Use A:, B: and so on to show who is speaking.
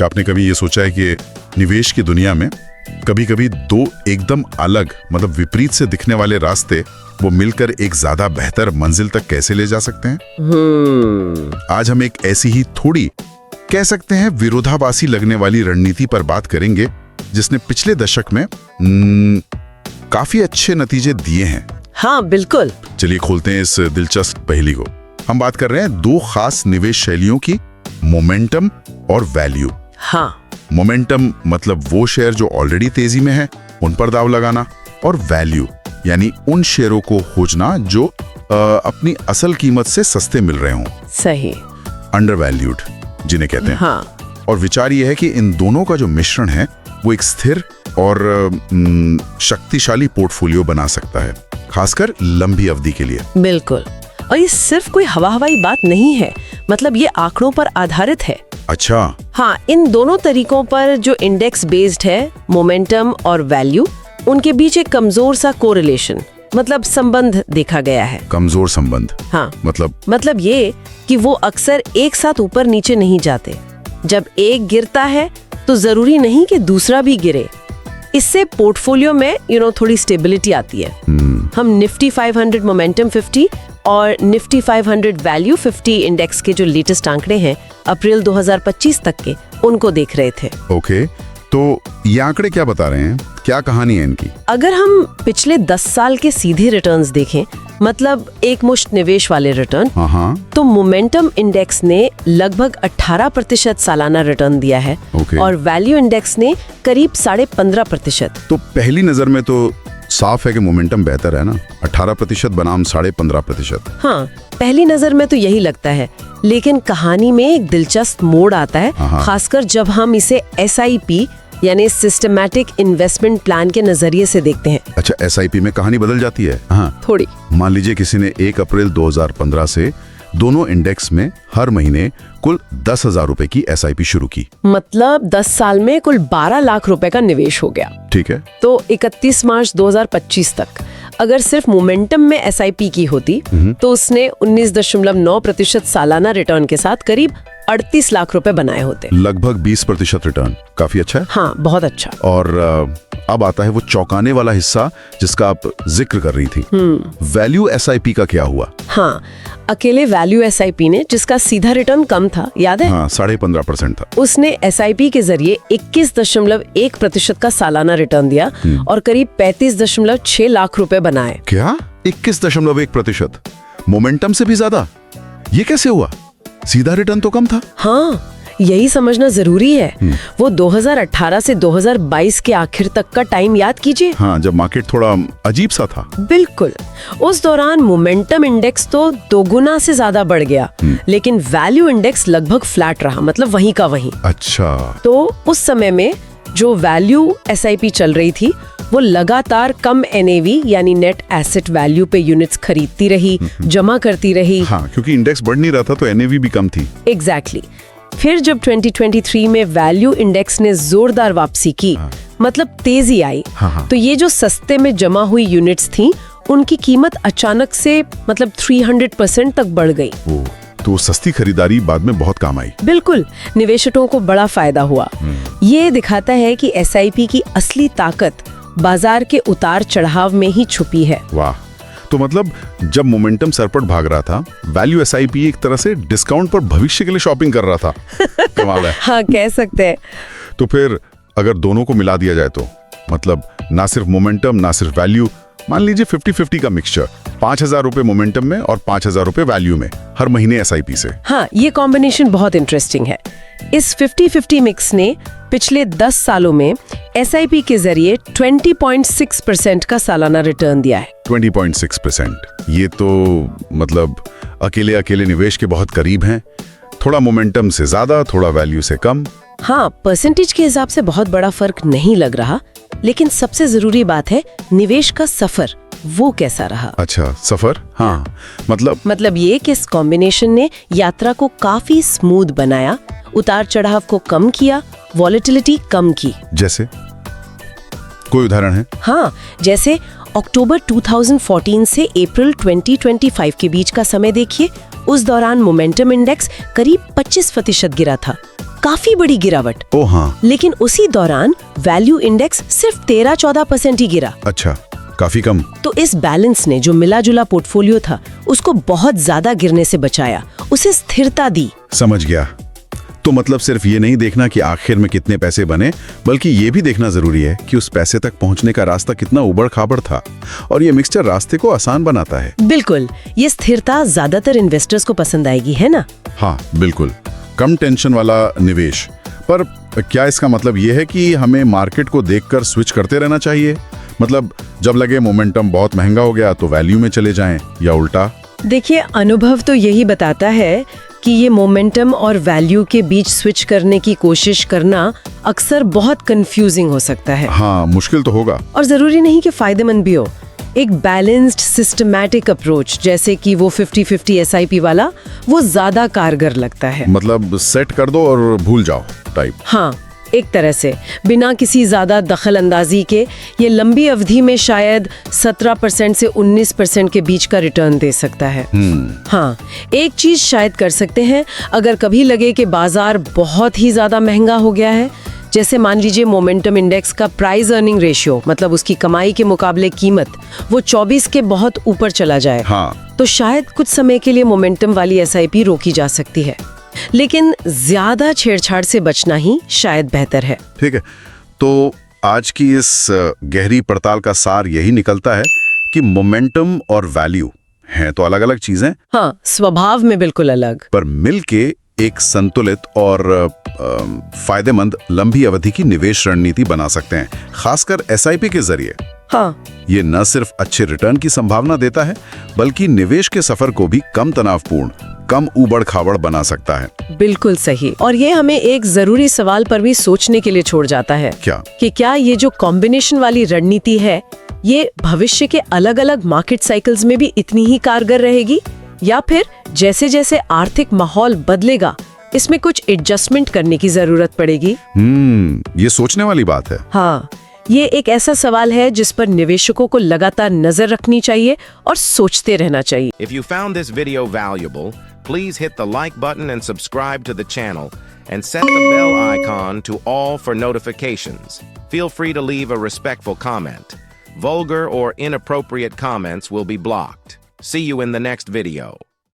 A: आपने कभी ये सोचा है कि निवेश की दुनिया में कभी कभी दो एकदम अलग मतलब विपरीत से दिखने वाले रास्ते वो मिलकर एक ज्यादा बेहतर मंजिल तक कैसे ले जा सकते हैं? आज हम एक ऐसी ही थोड़ी कह सकते हैं विरोधाभासी लगने वाली रणनीति पर बात करेंगे जिसने पिछले दशक में काफी अच्छे नतीजे दिए हैं।
B: हाँ बिल्कुल।
A: चलिए खोलते हैं इस दिलचस्प पहेली को। हम बात कर रहे हैं दो खास निवेश शैलियों की, मोमेंटम और वैल्यू।
B: हाँ,
A: मोमेंटम मतलब वो शेयर जो ऑलरेडी तेजी में है उन पर दाव लगाना, और वैल्यू यानी उन शेयरों को खोजना जो अपनी असल कीमत से सस्ते मिल रहे हों।
B: सही।
A: अंडरवैल्यूड जिन्हें कहते हैं।
B: हाँ।
A: और विचार यह है कि इन दोनों का जो मिश्रण है वो एक स्थिर और शक्तिशाली पोर्टफोलियो बना सकता है, खासकर लंबी अवधि के लिए।
B: बिल्कुल। और ये सिर्फ कोई हवा हवाई बात नहीं है, मतलब ये आंकड़ों पर आधारित है।
A: अच्छा।
B: हाँ, इन दोनों तरीकों पर जो इंडेक्स बेस्ड है, मोमेंटम और वैल्यू, उनके बीच एक कमजोर सा कोरिलेशन मतलब संबंध देखा गया है।
A: कमजोर संबंध?
B: हाँ,
A: मतलब
B: ये कि वो अक्सर एक साथ ऊपर नीचे नहीं जाते। जब एक गिरता है तो जरूरी नहीं कि दूसरा भी गिरे। इससे पोर्टफोलियो में थोड़ी स्टेबिलिटी आती है। हम निफ्टी 500 मोमेंटम 50 और निफ्टी 500 वैल्यू 50 इंडेक्स के जो लेटेस्ट आंकड़े हैं अप्रैल 2025 तक के, उनको देख रहे थे।
A: ओके, तो ये आंकड़े क्या बता रहे हैं? क्या कहानी है इनकी?
B: अगर हम पिछले 10 साल के सीधे रिटर्न्स देखें, मतलब एक मुश्त निवेश वाले रिटर्न, तो मोमेंटम इंडेक्स ने लगभग 18% सालाना रिटर्न दिया है। और वैल्यू इंडेक्स ने करीब 15.5%।
A: तो पहली नजर में तो साफ है कि मोमेंटम बेहतर है ना, 18% बनाम 15.5%।
B: हाँ, पहली नजर में तो यही लगता है, लेकिन कहानी में एक दिलचस्प मोड़ आता है, खासकर जब हम इसे SIP यानी सिस्टमैटिक इन्वेस्टमेंट प्लान के नजरिए से देखते हैं।
A: अच्छा, SIP में कहानी बदल जाती है? हाँ,
B: थोड़ी।
A: मान लीजिए किसी ने 1 अप्रैल 2015 से दोनों इंडेक्स में हर महीने कुल 10,000 रुपए की SIP शुरू की। मतलब
B: 10 साल में कुल 12 लाख रुपए का निवेश हो गया।
A: ठीक है।
B: तो 31 मार्च 2025 तक अगर सिर्फ मोमेंटम में SIP की होती तो उसने 19.9% सालाना रिटर्न के साथ करीब 38 लाख रुपए बनाए होते।
A: लगभग 20% रिटर्न, काफी अच्छा है।
B: हाँ, बहुत अच्छा।
A: और अब आता है वो चौंकाने वाला हिस्सा जिसका आप जिक्र कर रही थी। वैल्यू SIP का क्या हुआ?
B: हाँ, अकेले वैल्यू SIP ने, जिसका सीधा रिटर्न कम था, याद है?
A: हाँ, 15.5% था।
B: उसने SIP के जरिए 21.1% का सालाना रिटर्न दिया और करीब 35.6 लाख रुपए बनाए।
A: क्या? 21.1%? मोमेंटम से भी ज्यादा? ये कैसे हुआ? सीधा रिटर्न तो कम था।
B: हाँ, यही समझना जरूरी है। वो 2018 से 2022 के आखिर तक का टाइम याद कीजिए।
A: हाँ, जब मार्केट थोड़ा अजीब सा था।
B: बिल्कुल। उस दौरान मोमेंटम इंडेक्स तो 2 गुना से ज्यादा बढ़ गया, लेकिन वैल्यू इंडेक्स लगभग फ्लैट रहा, मतलब वहीं का वहीं।
A: अच्छा।
B: तो उस समय में जो वैल्यू SIP चल रही थी वो लगातार कम NAV यानी नेट एसेट वैल्यू पे यूनिट्स खरीदती रही, जमा करती रही।
A: हाँ, क्योंकि इंडेक्स बढ़ नहीं रहा था तो NAV भी कम थी।
B: एग्जैक्टली। फिर जब 2023 में वैल्यू इंडेक्स ने जोरदार वापसी की, मतलब तेजी आई, तो ये जो सस्ते में जमा हुई यूनिट्स थी उनकी कीमत अचानक से मतलब 300% तक बढ़ गई।
A: तो सस्ती खरीदारी बाद में बहुत काम आई।
B: बिल्कुल, निवेशकों को बड़ा फायदा हुआ। ये दिखाता है कि SIP की असली ताकत बाजार के उतार चढ़ाव में ही छुपी है।
A: वाह, तो मतलब जब मोमेंटम सरपट भाग रहा था, वैल्यू SIP एक तरह से डिस्काउंट पर भविष्य के लिए शॉपिंग कर रहा था। कमाल है।
B: हाँ, कह सकते हैं।
A: तो फिर अगर दोनों को मिला दिया जाए तो मतलब ना सिर्फ मोमेंटम ना सिर्फ वैल्यू, मान लीजिए 50-50 का मिक्सचर, 5,000 रुपए मोमेंटम में और 5,000 रुपए वैल्यू में हर महीने SIP से।
B: हाँ, ये कॉम्बिनेशन बहुत इंटरेस्टिंग है। इस 50-50 मिक्स ने पिछले 10 सालों में SIP के जरिए 20.6% का सालाना रिटर्न दिया है।
A: 20.6%, ये तो मतलब अकेले निवेश के बहुत करीब हैं। थोड़ा मोमेंटम से ज्यादा, थोड़ा वैल्यू से कम।
B: हाँ, परसेंटेज के हिसाब से बहुत बड़ा फर्क नहीं लग रहा, लेकिन सबसे जरूरी बात है निवेश का सफर, वो कैसा रहा।
A: अच्छा, सफर? हाँ, मतलब
B: ये कि इस कॉम्बिनेशन ने यात्रा को काफी स्मूथ बनाया, उतार चढ़ाव को कम किया, वॉलेटिलिटी कम की।
A: जैसे कोई उदाहरण है?
B: हाँ, जैसे अक्टूबर 2014 से अप्रैल 2025 के बीच का समय देखिए, उस दौरान मोमेंटम इंडेक्स करीब 25% गिरा था, काफी बड़ी गिरावट।
A: ओ हाँ।
B: लेकिन उसी दौरान वैल्यू इंडेक्स सिर्फ 13-14% ही गिरा।
A: अच्छा, काफी कम।
B: तो इस बैलेंस ने जो मिला जुला पोर्टफोलियो था उसको बहुत ज्यादा गिरने से बचाया, उसे स्थिरता दी।
A: समझ गया। तो मतलब सिर्फ ये नहीं देखना कि आखिर में कितने पैसे बने, बल्कि ये भी देखना जरूरी है कि उस पैसे तक पहुंचने का रास्ता कितना उबड़ खाबड़ था, और ये मिक्सचर रास्ते को आसान बनाता है।
B: बिल्कुल, ये स्थिरता ज्यादातर इन्वेस्टर्स को पसंद आएगी, है ना?
A: हाँ बिल्कुल, कम टेंशन वाला निवेश। पर क्या इसका मतलब ये है कि हमें मार्केट को देखकर स्विच करते रहना चाहिए? मतलब जब लगे मोमेंटम बहुत महंगा हो गया तो वैल्यू में चले जाएं, या उल्टा?
B: देखिए, अनुभव तो यही बताता है कि ये मोमेंटम और वैल्यू के बीच स्विच करने की कोशिश करना अक्सर बहुत कंफ्यूजिंग हो सकता है।
A: हाँ, मुश्किल तो होगा।
B: और जरूरी नहीं कि फायदेमंद भी हो। एक बैलेंस्ड सिस्टमैटिक अप्रोच, जैसे कि वो 50-50 SIP वाला, वो ज्यादा कारगर लगता है।
A: मतलब सेट कर दो और भूल जाओ टाइप।
B: हाँ, एक तरह से बिना किसी ज्यादा दखल अंदाजी के ये लंबी अवधि में शायद 17% से 19% के बीच का रिटर्न दे सकता है। हाँ, एक चीज शायद कर सकते हैं, अगर कभी लगे कि बाजार बहुत ही ज्यादा महंगा हो गया है, जैसे मान लीजिए मोमेंटम इंडेक्स का प्राइस अर्निंग रेशियो, मतलब उसकी कमाई के मुकाबले कीमत, वो 24 के बहुत ऊपर चला जाए,
A: हाँ।
B: तो शायद कुछ समय के लिए मोमेंटम वाली SIP रोकी जा सकती है। लेकिन ज्यादा छेड़छाड़ से बचना ही शायद बेहतर है।
A: ठीक है, तो आज की इस गहरी पड़ताल का सार यही निकलता है कि मोमेंटम और वैल्यू हैं तो अलग अलग चीजें,
B: हाँ, स्वभाव में बिल्कुल अलग,
A: पर मिलके एक संतुलित और फायदेमंद लंबी अवधि की निवेश रणनीति बना सकते हैं, खासकर SIP के जरिए।
B: हाँ,
A: ये न सिर्फ अच्छे रिटर्न की संभावना देता है, बल्कि निवेश के सफर को भी कम तनावपूर्ण, कम उबड़ खाबड़ बना सकता है।
B: बिल्कुल सही। और ये हमें एक जरूरी सवाल पर भी सोचने के लिए छोड़ जाता है।
A: क्या?
B: कि क्या ये जो कॉम्बिनेशन वाली रणनीति है, ये भविष्य के अलग अलग मार्केट साइकिल्स में भी इतनी ही कारगर रहेगी, या फिर जैसे जैसे आर्थिक माहौल बदलेगा इसमें कुछ एडजस्टमेंट करने की जरूरत पड़ेगी?
A: ये सोचने वाली बात है।
B: हाँ, ये एक ऐसा सवाल है जिस पर निवेशकों को लगातार नजर रखनी चाहिए और सोचते रहना चाहिए।
C: If you found this video valuable, please hit the like button and subscribe to the channel and set the bell icon to all for notifications. Feel free to leave a respectful comment. Vulgar or inappropriate comments will be blocked. See you in the next video.